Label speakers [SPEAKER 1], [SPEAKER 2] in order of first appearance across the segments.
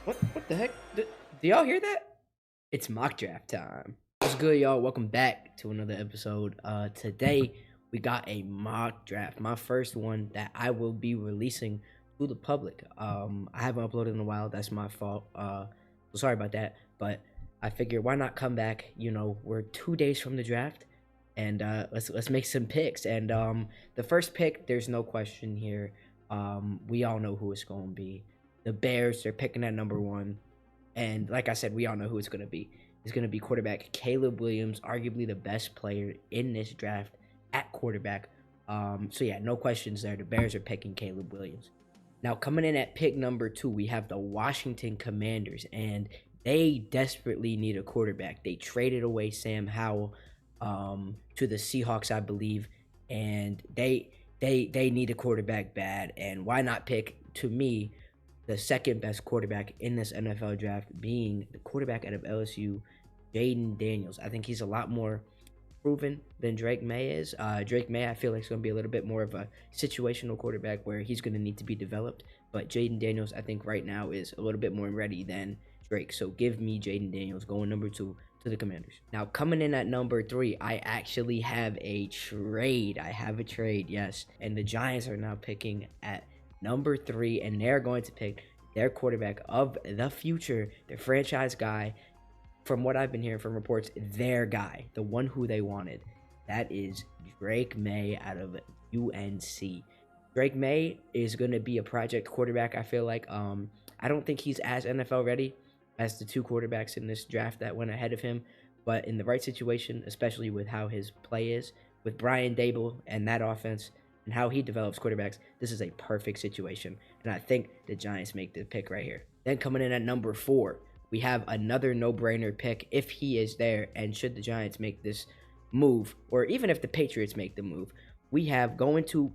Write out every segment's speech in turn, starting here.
[SPEAKER 1] What the heck? Do y'all hear that? It's mock draft time. What's good, y'all? Welcome back to another episode. Today we got a mock draft, my first one that I will be releasing to the public. I haven't uploaded in a while. That's my fault. So sorry about that. But I figured why not come back? You know, we're 2 days from the draft, and let's make some picks. And the first pick, there's no question here. We all know who it's going to be. The Bears, they're picking at number one. And like I said, we all know who it's going to be. It's going to be quarterback Caleb Williams, arguably the best player in this draft at quarterback. So yeah, no questions there. The Bears are picking Caleb Williams. Now, coming in at pick number 2, we have the Washington Commanders, and they desperately need a quarterback. They traded away Sam Howell to the Seahawks, I believe, and they need a quarterback bad. And why not pick, to me, the second best quarterback in this NFL draft, being the quarterback out of LSU, Jaden Daniels. I think he's a lot more proven than Drake May is. Drake May, I feel like, is going to be a little bit more of a situational quarterback where he's going to need to be developed. But Jaden Daniels, I think right now, is a little bit more ready than Drake. So give me Jaden Daniels going number 2 to the Commanders. Now, coming in at number 3, I actually have a trade. Yes. And the Giants are now picking at number 3, and they're going to pick their quarterback of the future, their franchise guy. From what I've been hearing from reports, their guy, the one who they wanted. That is Drake May out of UNC. Drake May is going to be a project quarterback, I feel like. I don't think he's as NFL ready as the 2 quarterbacks in this draft that went ahead of him, but in the right situation, especially with how his play is, with Brian Dable and that offense, and how he develops quarterbacks, this is a perfect situation. And I think the Giants make the pick right here. Then coming in at number 4, we have another no-brainer pick if he is there. And should the Giants make this move, or even if the Patriots make the move, we have going to,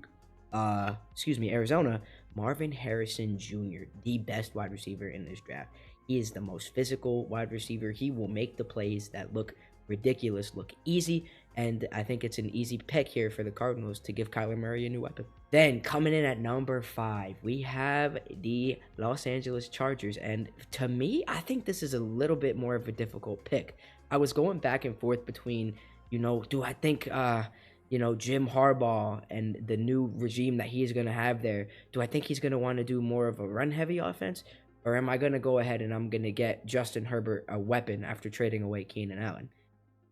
[SPEAKER 1] Arizona, Marvin Harrison Jr., the best wide receiver in this draft. He is the most physical wide receiver. He will make the plays that look ridiculous look easy, and I think it's an easy pick here for the Cardinals to give Kyler Murray a new weapon. Then coming in at number 5, we have the Los Angeles Chargers, and to me, I think this is a little bit more of a difficult pick. I was going back and forth between, do I think Jim Harbaugh and the new regime that he's going to have there, do I think he's going to want to do more of a run-heavy offense, or am I going to go ahead and I'm going to get Justin Herbert a weapon after trading away Keenan Allen?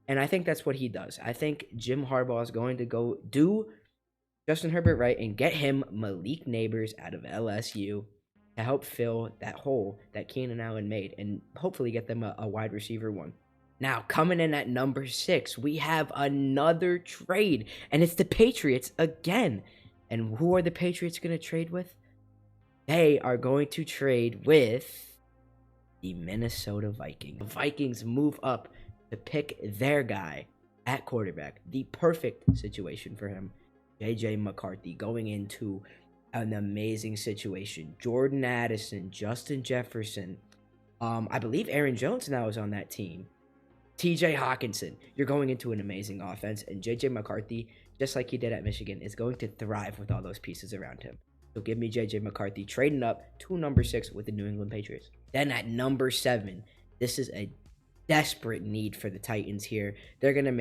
[SPEAKER 1] And I think that's what he does. I think Jim Harbaugh is going to go do Justin Herbert right and get him Malik Neighbors out of LSU to help fill that hole that Keenan Allen made and hopefully get them a wide receiver one. Now, coming in at number 6, we have another trade, and it's the Patriots again. And who are the Patriots going to trade with? They are going to trade with the Minnesota Vikings. The Vikings move up to pick their guy at quarterback. The perfect situation for him. J.J. McCarthy going into an amazing situation. Jordan Addison, Justin Jefferson. I believe Aaron Jones now is on that team. T.J. Hawkinson. You're going into an amazing offense, and J.J. McCarthy, just like he did at Michigan, is going to thrive with all those pieces around him. So give me J.J. McCarthy trading up to number 6 with the New England Patriots. Then at number 7, this is a desperate need for the Titans here. They're gonna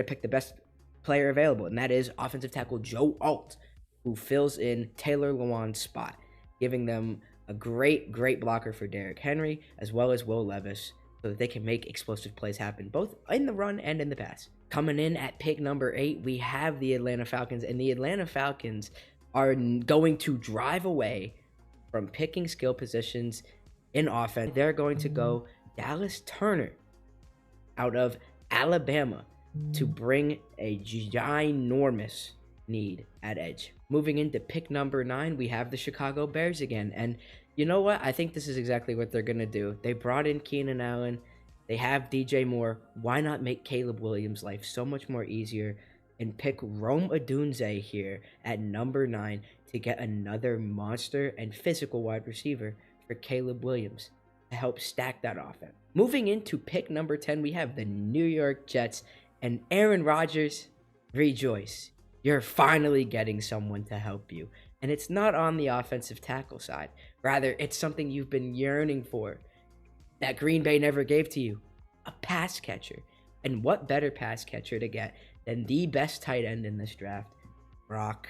[SPEAKER 1] pick the best player available, and that is offensive tackle Joe Alt, who fills in Taylor Lewan's spot, giving them a great blocker for Derrick Henry as well as Will Levis, so that they can make explosive plays happen both in the run and in the pass. Coming in at pick number 8, we have the Atlanta Falcons, and the Atlanta Falcons are going to drive away from picking skill positions in offense. They're going to go Dallas Turner out of Alabama to bring a ginormous need at edge. Moving into pick number 9, we have the Chicago Bears again. And you know what? I think this is exactly what they're going to do. They brought in Keenan Allen. They have DJ Moore. Why not make Caleb Williams' life so much more easier and pick Rome Odunze here at number 9 to get another monster and physical wide receiver for Caleb Williams to help stack that offense. Moving into pick number 10, we have the New York Jets, and Aaron Rodgers, rejoice. You're finally getting someone to help you. And it's not on the offensive tackle side. Rather, it's something you've been yearning for that Green Bay never gave to you, a pass catcher. And what better pass catcher to get than the best tight end in this draft, Brock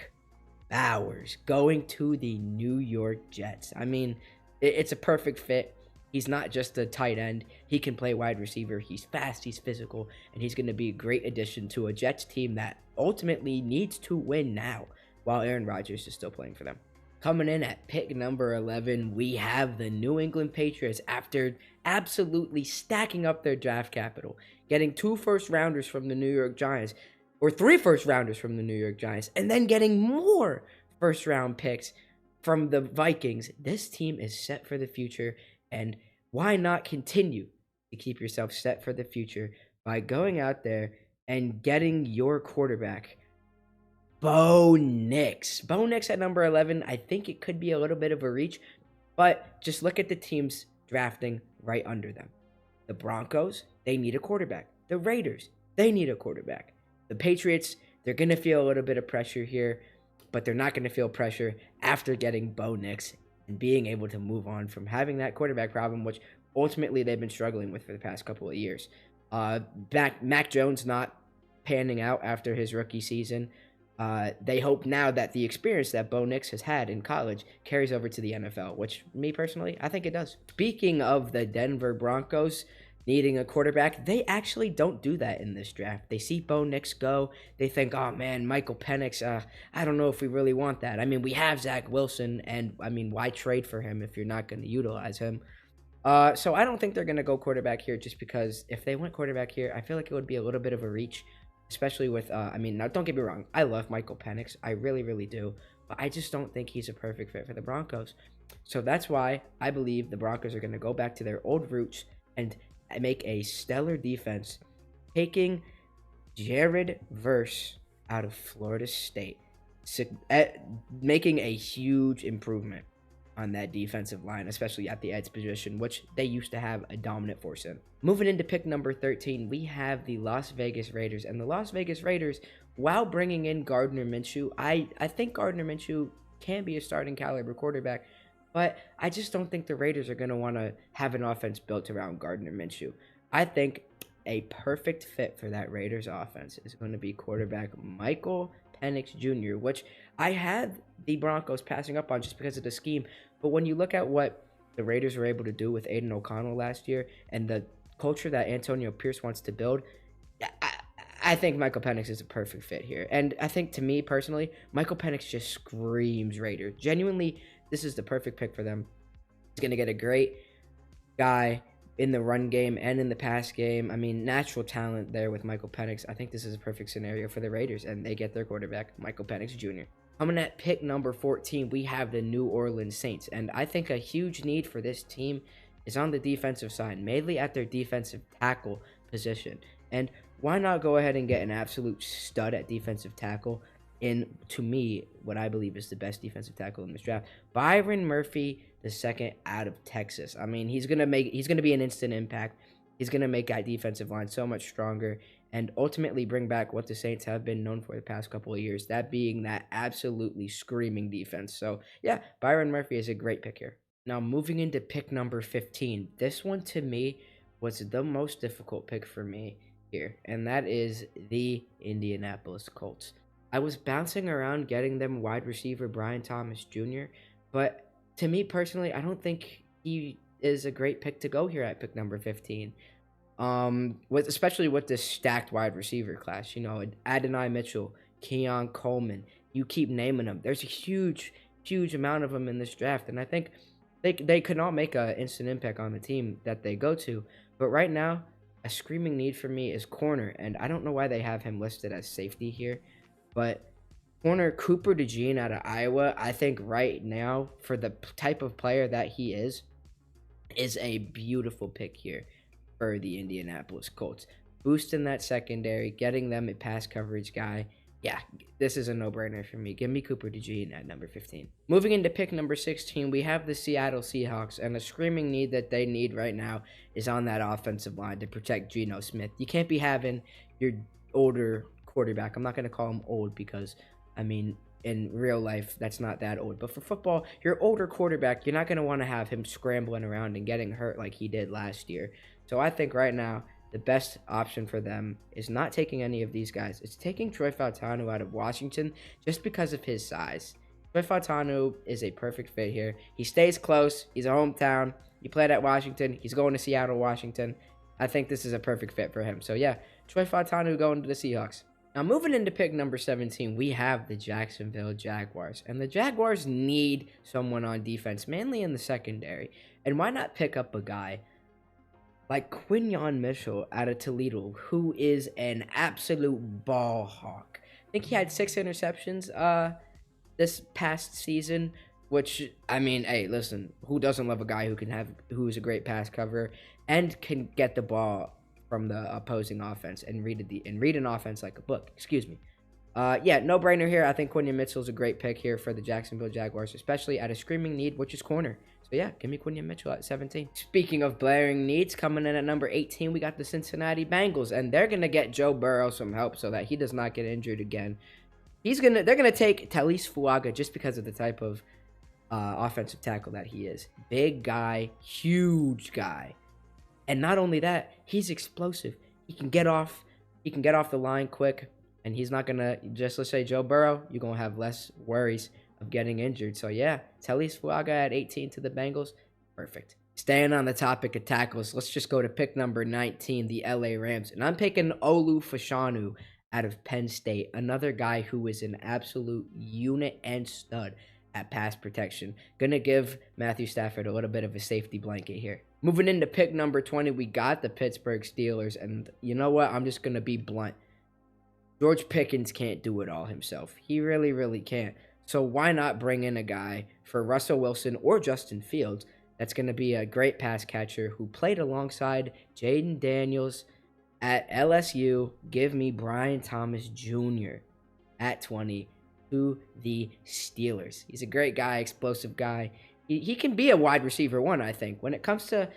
[SPEAKER 1] Bowers, going to the New York Jets. I mean, it's a perfect fit. He's not just a tight end. He can play wide receiver. He's fast, he's physical, and he's going to be a great addition to a Jets team that ultimately needs to win now while Aaron Rodgers is still playing for them. Coming in at pick number 11, we have the New England Patriots after absolutely stacking up their draft capital, getting 2 first rounders from the New York Giants, or 3 first rounders from the New York Giants, and then getting more first round picks from the Vikings. This team is set for the future, and why not continue to keep yourself set for the future by going out there and getting your quarterback, Bo Nix. Bo Nix at number 11, I think it could be a little bit of a reach, but just look at the teams drafting right under them. The Broncos, they need a quarterback. The Raiders, they need a quarterback. The Patriots, they're going to feel a little bit of pressure here, but they're not going to feel pressure after getting Bo Nix and being able to move on from having that quarterback problem, which ultimately they've been struggling with for the past couple of years. Mac Jones not panning out after his rookie season. They hope now that the experience that Bo Nix has had in college carries over to the NFL, which, me personally, I think it does. Speaking of the Denver Broncos needing a quarterback, they actually don't do that in this draft. They see Bo Nix go. They think, oh, man, Michael Penix, I don't know if we really want that. I mean, we have Zach Wilson, and, I mean, why trade for him if you're not going to utilize him? So I don't think they're going to go quarterback here just because if they went quarterback here, I feel like it would be a little bit of a reach. Especially with, now don't get me wrong, I love Michael Penix, I really, really do, but I just don't think he's a perfect fit for the Broncos. So that's why I believe the Broncos are going to go back to their old roots and make a stellar defense, taking Jared Verse out of Florida State, making a huge improvement on that defensive line, especially at the edge position, which they used to have a dominant force in. Moving into pick number 13, we have the Las Vegas Raiders. And the Las Vegas Raiders, while bringing in Gardner Minshew, I think Gardner Minshew can be a starting caliber quarterback, but I just don't think the Raiders are going to want to have an offense built around Gardner Minshew. I think a perfect fit for that Raiders offense is going to be quarterback Michael Penix Jr., which I had the Broncos passing up on just because of the scheme. But when you look at what the Raiders were able to do with Aiden O'Connell last year and the culture that Antonio Pierce wants to build, I think Michael Penix is a perfect fit here. And I think, to me personally, Michael Penix just screams Raider. Genuinely, this is the perfect pick for them. He's going to get a great guy in the run game and in the pass game. I mean, natural talent there with Michael Penix. I think this is a perfect scenario for the Raiders, and they get their quarterback, Michael Penix Jr. Coming at pick number 14, we have the New Orleans Saints, and I think a huge need for this team is on the defensive side, mainly at their defensive tackle position. And why not go ahead and get an absolute stud at defensive tackle in, to me, what I believe is the best defensive tackle in this draft, Byron Murphy II out of Texas. I mean, he's gonna be an instant impact. He's gonna make that defensive line so much stronger and ultimately bring back what the Saints have been known for the past couple of years, that being that absolutely screaming defense. So yeah, Byron Murphy is a great pick here. Now moving into pick number 15, this one to me was the most difficult pick for me here, and that is the Indianapolis Colts. I was bouncing around getting them wide receiver Brian Thomas Jr., but to me personally, I don't think he is a great pick to go here at pick number 15. Especially with this stacked wide receiver class, Adonai Mitchell, Keon Coleman, you keep naming them. There's a huge amount of them in this draft, and I think they could not make an instant impact on the team that they go to. But right now, a screaming need for me is corner, and I don't know why they have him listed as safety here, but corner Cooper DeJean out of Iowa, I think right now, for the type of player that he is a beautiful pick here for the Indianapolis Colts. Boosting that secondary, getting them a pass coverage guy. Yeah, this is a no-brainer for me. Give me Cooper DeJean at number 15. Moving into pick number 16, we have the Seattle Seahawks, and a screaming need that they need right now is on that offensive line to protect Geno Smith. You can't be having your older quarterback. I'm not going to call him old because, in real life, that's not that old. But for football, your older quarterback, you're not going to want to have him scrambling around and getting hurt like he did last year. So I think right now, the best option for them is not taking any of these guys. It's taking Troy Fautanu out of Washington just because of his size. Troy Fautanu is a perfect fit here. He stays close. He's a hometown. He played at Washington. He's going to Seattle, Washington. I think this is a perfect fit for him. So yeah, Troy Fautanu going to the Seahawks. Now, moving into pick number 17, we have the Jacksonville Jaguars. And the Jaguars need someone on defense, mainly in the secondary. And why not pick up a guy like Quinyon Mitchell out of Toledo, who is an absolute ball hawk? I think he had 6 interceptions this past season, which, I mean, hey, listen, who doesn't love a guy who's a great pass cover and can get the ball from the opposing offense and read an offense like a book. Excuse me. Yeah, no brainer here. I think Quinyon Mitchell's a great pick here for the Jacksonville Jaguars, especially at a screaming need, which is corner. So yeah, give me Quinyon Mitchell at 17. Speaking of blaring needs, coming in at number 18, we got the Cincinnati Bengals, and they're gonna get Joe Burrow some help so that he does not get injured again. They're gonna take Talis Fuaga just because of the type of offensive tackle that he is. Big guy, huge guy. And not only that, he's explosive. He can get off the line quick, and he's not gonna let's say Joe Burrow, you're gonna have less worries of getting injured. So yeah, Talis Fuaga at 18 to the Bengals. Perfect. Staying on the topic of tackles, let's just go to pick number 19, the LA Rams. And I'm picking Olu Fashanu out of Penn State, another guy who is an absolute unit and stud at pass protection. Gonna give Matthew Stafford a little bit of a safety blanket here. Moving into pick number 20, we got the Pittsburgh Steelers. And you know what? I'm just gonna be blunt. George Pickens can't do it all himself. He really, really can't. So why not bring in a guy for Russell Wilson or Justin Fields that's going to be a great pass catcher who played alongside Jaden Daniels at LSU? Give me Brian Thomas Jr. at 20 to the Steelers. He's a great guy, explosive guy. He can be a wide receiver 1, I think. When it comes to,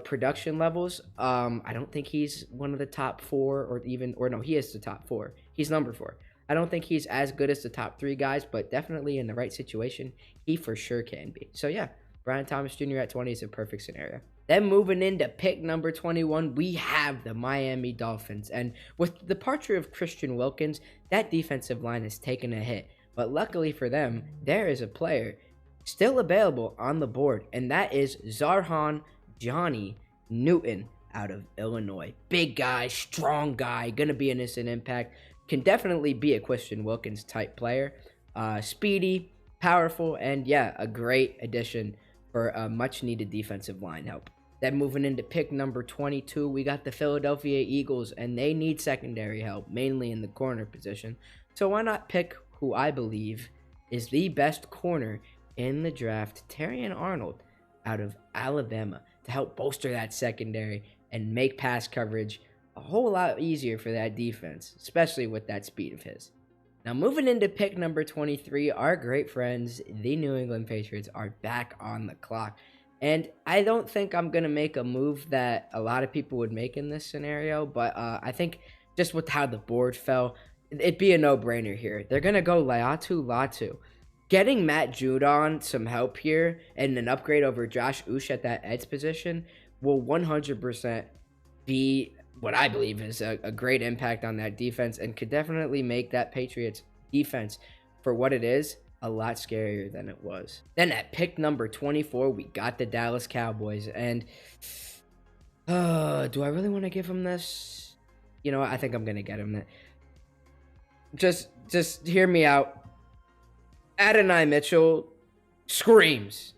[SPEAKER 1] production levels, I don't think he's one of the top 4 no, he is the top 4. He's number 4. I don't think he's as good as the top 3 guys, but definitely in the right situation, he for sure can be. So yeah, Brian Thomas Jr. at 20 is a perfect scenario. Then moving into pick number 21, we have the Miami Dolphins. And with the departure of Christian Wilkins, that defensive line has taken a hit. But luckily for them, there is a player still available on the board, and that is Zarhan Johnny Newton out of Illinois. Big guy, strong guy, going to be an instant impact. Can definitely be a Christian Wilkins type player. Speedy, powerful, and yeah, a great addition for a much needed defensive line help. Then moving into pick number 22, we got the Philadelphia Eagles, and they need secondary help, mainly in the corner position. So why not pick who I believe is the best corner in the draft, Terrion Arnold out of Alabama, to help bolster that secondary and make pass coverage a whole lot easier for that defense, especially with that speed of his. Now, moving into pick number 23, our great friends, the New England Patriots, are back on the clock. And I don't think I'm going to make a move that a lot of people would make in this scenario, but I think just with how the board fell, it'd be a no-brainer here. They're going to go Laiatu Latu. Getting Matt Judon some help here and an upgrade over Josh Uche at that edge position will 100% be what I believe is a great impact on that defense and could definitely make that Patriots defense, for what it is, a lot scarier than it was. Then at pick number 24, we got the Dallas Cowboys. And do I really want to give him this? You know what? I think I'm going to get him. Just hear me out. Adonai Mitchell screams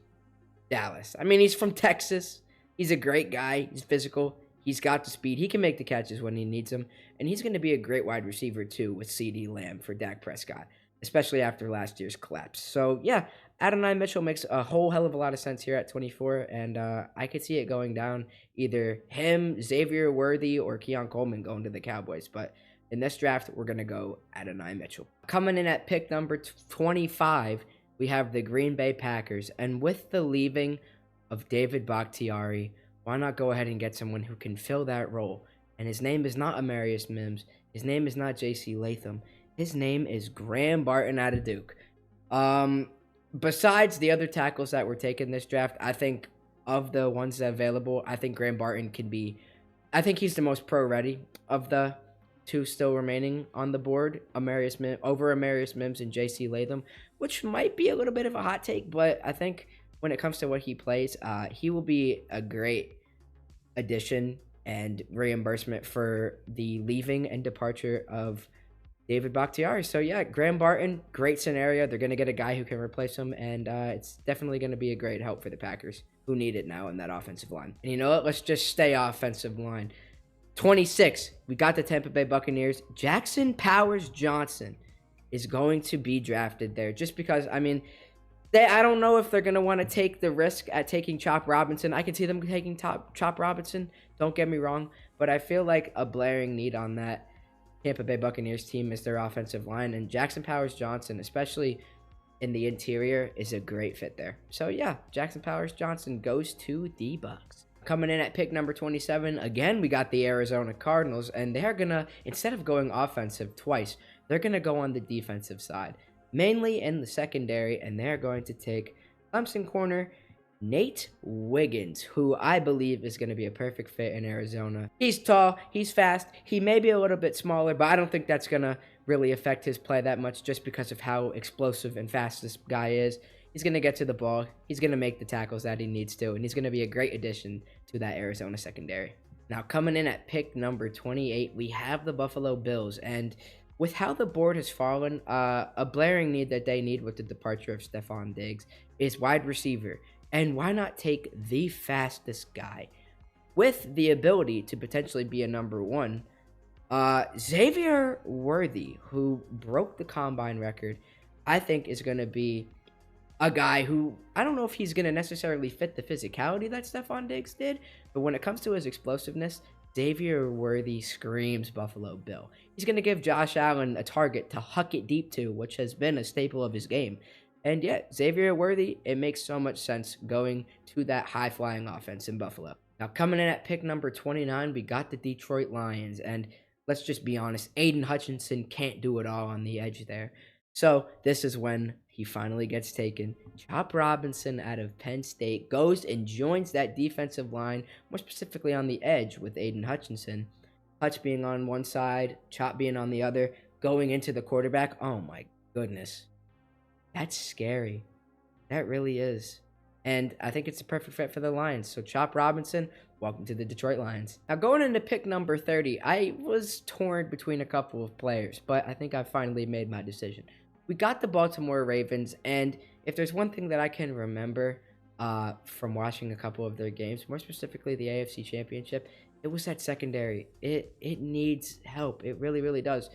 [SPEAKER 1] Dallas. I mean, he's from Texas. He's a great guy. He's physical. He's got the speed. He can make the catches when he needs them. And he's going to be a great wide receiver, too, with CeeDee Lamb for Dak Prescott, especially after last year's collapse. So, yeah, Adonai Mitchell makes a whole hell of a lot of sense here at 24. And I could see it going down either him, Xavier Worthy, or Keon Coleman going to the Cowboys. But in this draft, we're going to go Adonai Mitchell. Coming in at pick number 25, we have the Green Bay Packers. And with the leaving of David Bakhtiari, why not go ahead and get someone who can fill that role? And his name is not Amarius Mims. His name is not J.C. Latham. His name is Graham Barton out of Duke. Um, Besides the other tackles that were taken this draft, I think of the ones that are available, I think Graham Barton can be. I think he's the most pro ready of the two still remaining on the board. Over Amarius Mims and J.C. Latham, which might be a little bit of a hot take, but I think when it comes to what he plays, he will be a great addition and reimbursement for the leaving and departure of David Bakhtiari. So yeah, Graham Barton, great scenario. They're gonna get a guy who can replace him, and it's definitely gonna be a great help for the Packers, who need it now in that offensive line. And you know what? Let's just stay offensive line. 26, we got the Tampa Bay Buccaneers. Jackson Powers Johnson is going to be drafted there, just because I mean, I don't know if they're gonna want to take the risk at taking Chop Robinson. I can see them taking Chop Robinson. Don't get me wrong, but I feel like a blaring need on that Tampa Bay Buccaneers team is their offensive line, and Jackson Powers Johnson, especially in the interior, is a great fit there. So yeah, Jackson Powers Johnson goes to the Bucs. Coming in at pick number 27, again, we got the Arizona Cardinals, and they're gonna, instead of going offensive twice, they're gonna go on the defensive side, mainly in the secondary, and they're going to take Clemson corner Nate Wiggins, who I believe is going to be a perfect fit in Arizona. He's tall, he's fast, he may be a little bit smaller, but I don't think that's going to really affect his play that much just because of how explosive and fast this guy is. He's going to get to the ball, he's going to make the tackles that he needs to, and he's going to be a great addition to that Arizona secondary. Now, coming in at pick number 28, we have the Buffalo Bills, and with how the board has fallen, a blaring need that they need with the departure of Stephon Diggs is wide receiver. And why not take the fastest guy with the ability to potentially be a number one? Xavier Worthy, who broke the combine record, I think is going to be a guy who, I don't know if he's going to necessarily fit the physicality that Stephon Diggs did, but when it comes to his explosiveness, Xavier Worthy screams Buffalo Bill. He's going to give Josh Allen a target to huck it deep to, which has been a staple of his game. And yet, Xavier Worthy, it makes so much sense going to that high-flying offense in Buffalo. Now, coming in at pick number 29, we got the Detroit Lions. And let's just be honest, Aiden Hutchinson can't do it all on the edge there. So this is when he finally gets taken. Chop Robinson out of Penn State goes and joins that defensive line, more specifically on the edge with Aiden Hutchinson. Hutch being on one side, Chop being on the other, going into the quarterback. Oh my goodness. That's scary. That really is. And I think it's a perfect fit for the Lions. So Chop Robinson, welcome to the Detroit Lions. Now going into pick number 30, I was torn between a couple of players, but I think I finally made my decision. We got the Baltimore Ravens, and if there's one thing that I can remember from watching a couple of their games, more specifically the AFC Championship, it was that secondary. It needs help. It really, really does.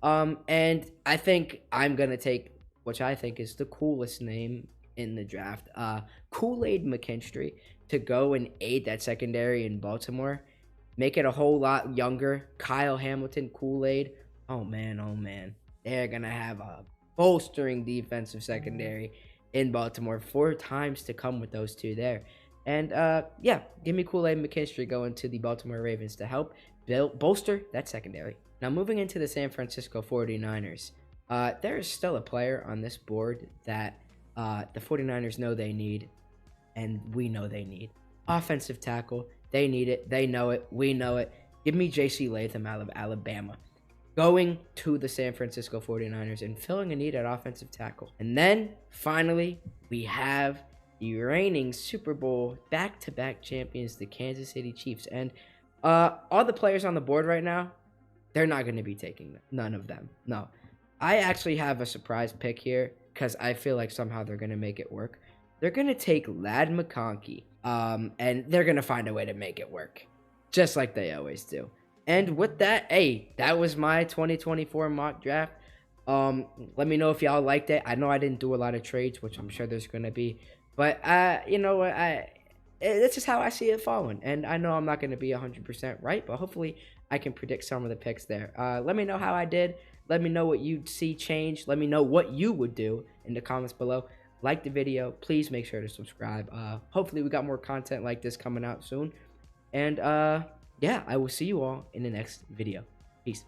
[SPEAKER 1] And I think I'm going to take, which I think is the coolest name in the draft, Kool-Aid McKinstry, to go and aid that secondary in Baltimore. Make it a whole lot younger. Kyle Hamilton, Kool-Aid. Oh, man. They're going to have a bolstering defensive secondary in Baltimore. 4 times to come with those two there. And, yeah, give me Kool-Aid McKinstry going to the Baltimore Ravens to help bolster that secondary. Now, moving into the San Francisco 49ers. There is still a player on this board that the 49ers know they need, and we know they need. Offensive tackle. They need it. They know it. We know it. Give me J.C. Latham out of Alabama, going to the San Francisco 49ers and filling a need at offensive tackle. And then, finally, we have the reigning Super Bowl back-to-back champions, the Kansas City Chiefs. And all the players on the board right now, they're not going to be taking them. None of them. No. I actually have a surprise pick here because I feel like somehow they're going to make it work. They're going to take Ladd McConkey, and they're going to find a way to make it work, just like they always do. And with that, hey, that was my 2024 mock draft. Let me know if y'all liked it. I know I didn't do a lot of trades, which I'm sure there's going to be. But, you know what, this is how I see it falling. And I know I'm not going to be 100% right, but hopefully I can predict some of the picks there. Let me know how I did. Let me know what you'd see change. Let me know what you would do in the comments below. Like the video. Please make sure to subscribe. Hopefully we got more content like this coming out soon. And yeah, I will see you all in the next video. Peace.